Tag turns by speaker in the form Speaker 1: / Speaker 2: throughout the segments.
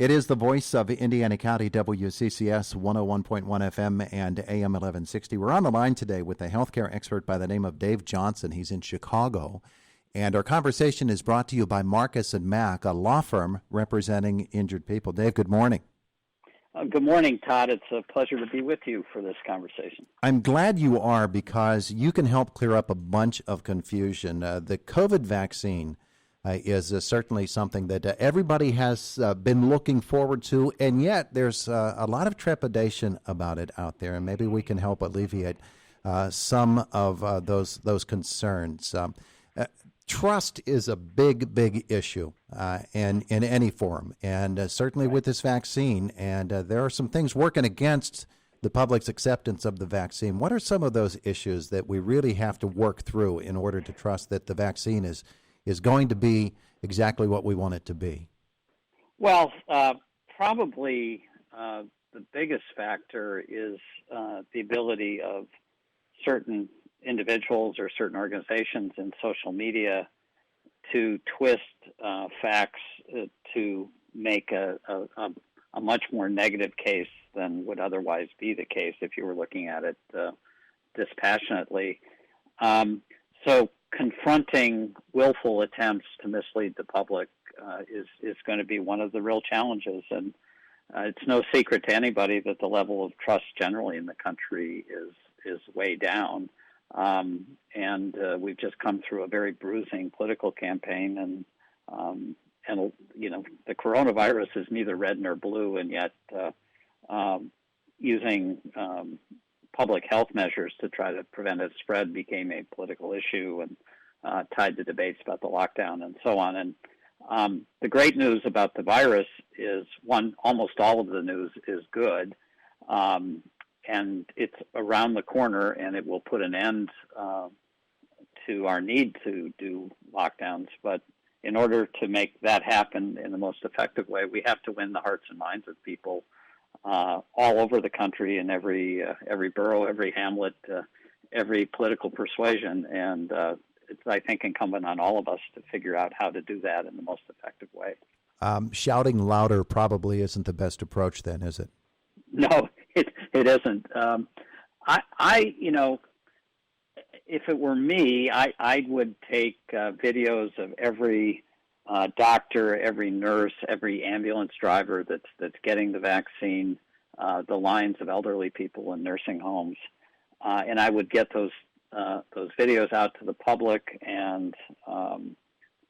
Speaker 1: It is the voice of Indiana County, WCCS 101.1 FM and AM 1160. We're on the line today with a healthcare expert by the name of Dave Johnson. He's in Chicago. And our conversation is brought to you by Marcus and Mack, a law firm representing injured people. Dave, good morning.
Speaker 2: Good morning, Todd. It's a pleasure to be with you for this conversation.
Speaker 1: I'm glad you are, because you can help clear up a bunch of confusion. The COVID vaccine is certainly something that everybody has been looking forward to, and yet there's a lot of trepidation about it out there, and maybe we can help alleviate some of those concerns. Trust is a big issue in any form, and certainly with this vaccine, and there are some things working against the public's acceptance of the vaccine. What are some of those issues that we really have to work through in order to trust that the vaccine is going to be exactly what we want it to be?
Speaker 2: Well, probably the biggest factor is the ability of certain individuals or certain organizations in social media to twist facts to make a much more negative case than would otherwise be the case if you were looking at it dispassionately. So confronting willful attempts to mislead the public is going to be one of the real challenges. And it's no secret to anybody that the level of trust generally in the country is way down. And we've just come through a very bruising political campaign, and you know, the coronavirus is neither red nor blue, and yet using public health measures to try to prevent its spread became a political issue and tied to debates about the lockdown and so on. And the great news about the virus is, one, almost all of the news is good. And it's around the corner, and it will put an end to our need to do lockdowns. But in order to make that happen in the most effective way, we have to win the hearts and minds of people all over the country, in every borough, every hamlet, every political persuasion. And it's, I think, incumbent on all of us to figure out how to do that in the most effective way.
Speaker 1: Shouting louder probably isn't the best approach then, is it?
Speaker 2: No, it isn't. I you know, if it were me, I would take videos of every doctor, every nurse, every ambulance driver that's getting the vaccine, the lines of elderly people in nursing homes, and I would get those videos out to the public and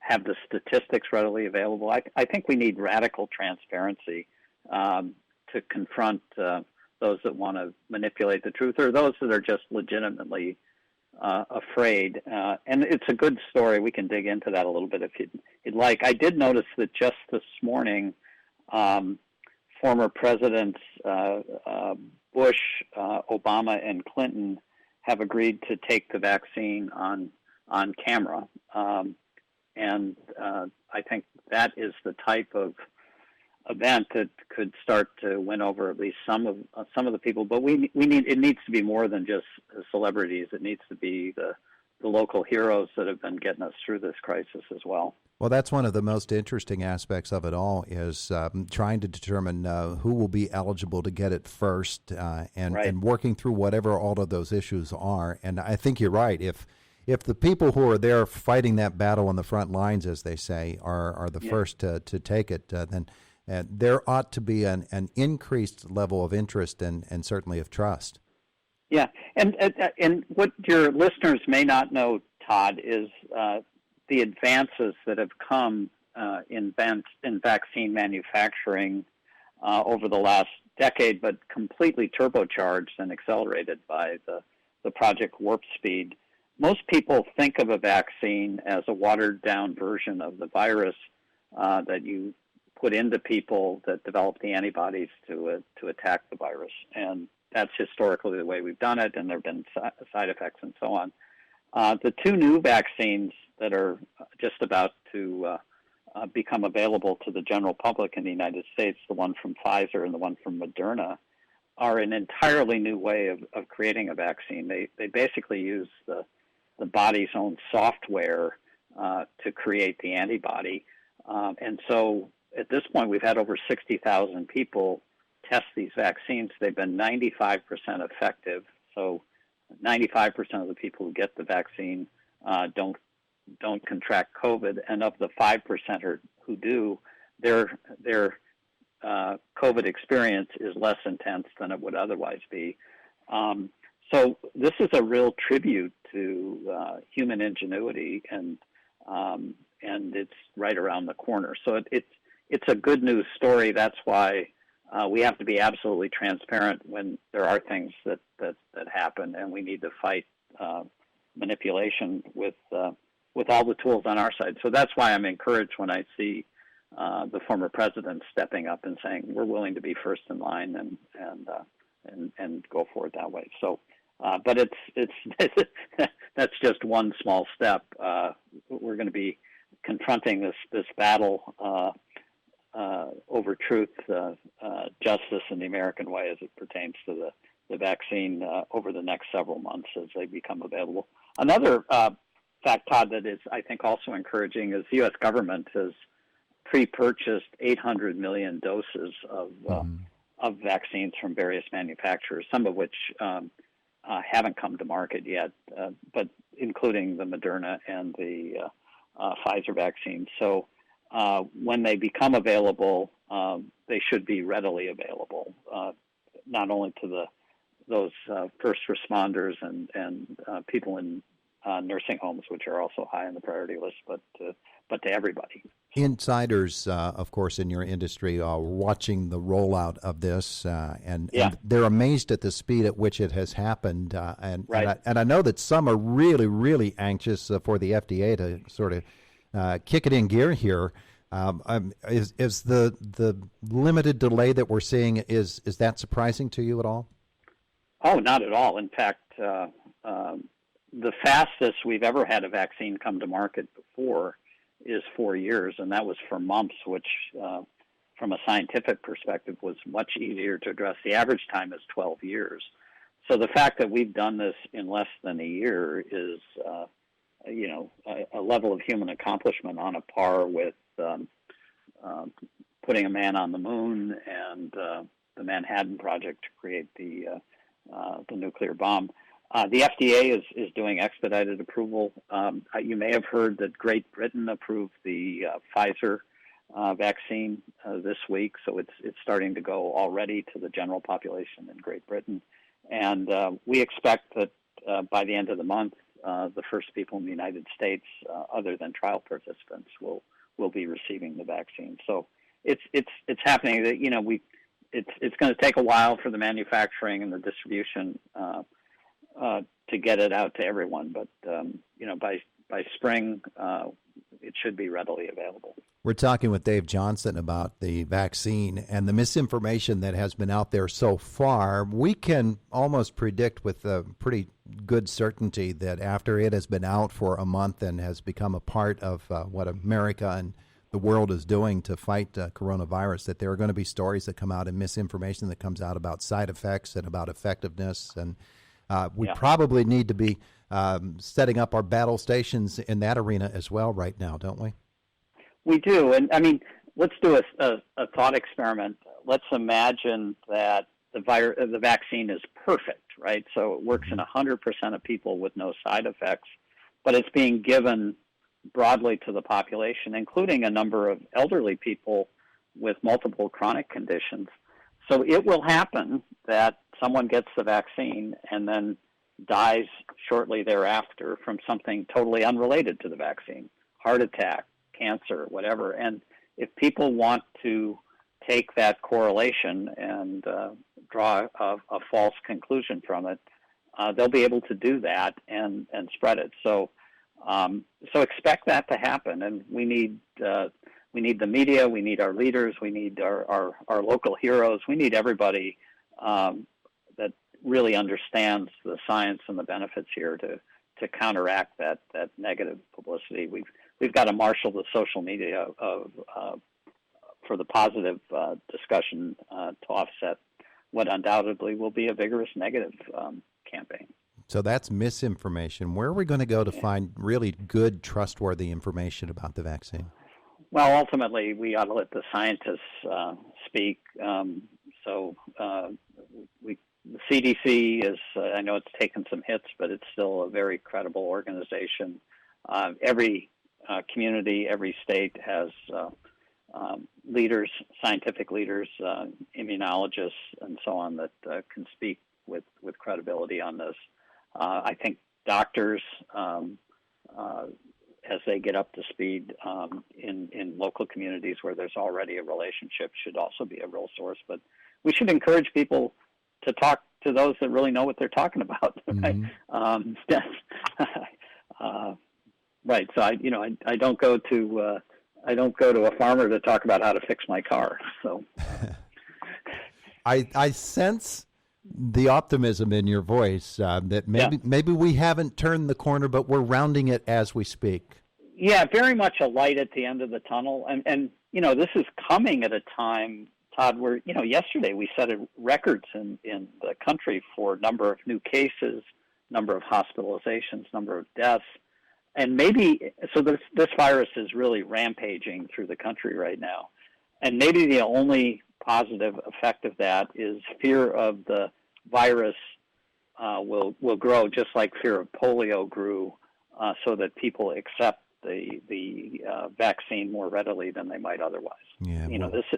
Speaker 2: have the statistics readily available. I think we need radical transparency to confront those that want to manipulate the truth, or those that are just legitimately afraid. And it's a good story. We can dig into that a little bit if you'd like. I did notice that just this morning, former presidents Bush, Obama, and Clinton have agreed to take the vaccine on camera. And I think that is the type of event that could start to win over at least some of the people. But it needs to be more than just celebrities. It needs to be the local heroes that have been getting us through this crisis as well.
Speaker 1: Well, that's one of the most interesting aspects of it all, is trying to determine who will be eligible to get it first, and working through whatever all of those issues are. And I think you're right. If the people who are there fighting that battle on the front lines, as they say, are the first to take it, then there ought to be an increased level of interest and certainly of trust.
Speaker 2: Yeah, and what your listeners may not know, Todd, is the advances that have come in vaccine manufacturing over the last decade, but completely turbocharged and accelerated by the Project Warp Speed. Most people think of a vaccine as a watered-down version of the virus that you put into people that develop the antibodies to attack the virus. And that's historically the way we've done it, and there have been side effects and so on. The two new vaccines that are just about to become available to the general public in the United States, the one from Pfizer and the one from Moderna, are an entirely new way of creating a vaccine. They basically use the body's own software to create the antibody. And so at this point, we've had over 60,000 people test these vaccines. They've been 95% effective. So 95% of the people who get the vaccine don't contract COVID, and of the 5% who do, their COVID experience is less intense than it would otherwise be. So this is a real tribute to human ingenuity, and it's right around the corner. So it's a good news story. That's why we have to be absolutely transparent when there are things that happen, and we need to fight manipulation with all the tools on our side. So that's why I'm encouraged when I see the former president stepping up and saying we're willing to be first in line and go forward that way. So, but it's that's just one small step. We're going to be confronting this battle over truth, justice, and the American way as it pertains to the vaccine over the next several months as they become available. Another fact, Todd, that is, I think, also encouraging is the U.S. government has pre-purchased 800 million doses of vaccines from various manufacturers, some of which haven't come to market yet, but including the Moderna and the Pfizer vaccine. So when they become available, they should be readily available, not only to those first responders and people in nursing homes, which are also high on the priority list, but to everybody.
Speaker 1: Insiders, of course, in your industry are watching the rollout of this, and they're amazed at the speed at which it has happened. And I know that some are really, really anxious for the FDA to sort of kick it in gear here. Is the limited delay that we're seeing, is that surprising to you at all?
Speaker 2: Oh, not at all. In fact, the fastest we've ever had a vaccine come to market before is 4 years, and that was for mumps, which from a scientific perspective was much easier to address. The average time is 12 years. So the fact that we've done this in less than a year is, a level of human accomplishment on a par with putting a man on the moon and the Manhattan Project to create the nuclear bomb. The FDA is doing expedited approval. You may have heard that Great Britain approved the Pfizer vaccine this week, so it's starting to go already to the general population in Great Britain. And we expect that by the end of the month, the first people in the United States, other than trial participants, will be receiving the vaccine. So it's happening. That it's going to take a while for the manufacturing and the distribution to get it out to everyone, but by spring it should be readily available.
Speaker 1: We're talking with Dave Johnson about the vaccine and the misinformation that has been out there so far. We can almost predict with a pretty good certainty that after it has been out for a month and has become a part of what America and the world is doing to fight coronavirus, that there are going to be stories that come out and misinformation that comes out about side effects and about effectiveness. And we probably need to be setting up our battle stations in that arena as well right now, don't we?
Speaker 2: We do. And I mean, let's do a thought experiment. Let's imagine that the vaccine is perfect, right? So it works in 100% of people with no side effects, but it's being given broadly to the population, including a number of elderly people with multiple chronic conditions. So it will happen that someone gets the vaccine and then dies shortly thereafter from something totally unrelated to the vaccine, heart attack, cancer, whatever. And if people want to take that correlation and draw a false conclusion from it, they'll be able to do that and spread it. So expect that to happen, and we need the media, we need our leaders, we need our local heroes, we need everybody that really understands the science and the benefits here to counteract that negative publicity. We've got to marshal the social media for the positive discussion to offset what undoubtedly will be a vigorous negative campaign.
Speaker 1: So that's misinformation. Where are we going to go to find really good, trustworthy information about the vaccine?
Speaker 2: Well, ultimately, we ought to let the scientists speak. The CDC is, I know it's taken some hits, but it's still a very credible organization. Every community, every state has leaders, scientific leaders, immunologists, and so on that can speak with credibility on this. I think doctors, as they get up to speed in local communities where there's already a relationship, should also be a real source. But we should encourage people to talk to those that really know what they're talking about. Right? Right. So I don't go to a farmer to talk about how to fix my car. So
Speaker 1: I sense the optimism in your voice that maybe we haven't turned the corner, but we're rounding it as we speak.
Speaker 2: Yeah, very much a light at the end of the tunnel. And this is coming at a time, Todd, where, yesterday we set records in the country for number of new cases, number of hospitalizations, number of deaths. And so this virus is really rampaging through the country right now. And maybe the only positive effect of that is fear of the virus will grow, just like fear of polio grew, so that people accept the vaccine more readily than they might otherwise.
Speaker 1: Yeah,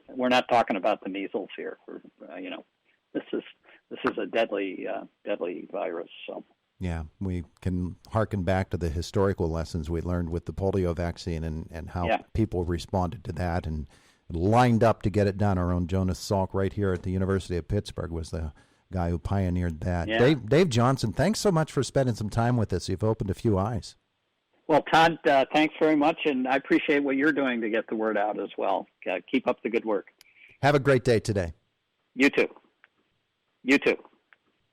Speaker 2: we're not talking about the measles here. This is a deadly virus. So.
Speaker 1: Yeah, we can hearken back to the historical lessons we learned with the polio vaccine and how people responded to that and lined up to get it done. Our own Jonas Salk right here at the University of Pittsburgh was the guy who pioneered that. Yeah. Dave Johnson, thanks so much for spending some time with us. You've opened a few eyes.
Speaker 2: Well, Todd, thanks very much, and I appreciate what you're doing to get the word out as well. Keep up the good work.
Speaker 1: Have a great day today.
Speaker 2: You too. You too.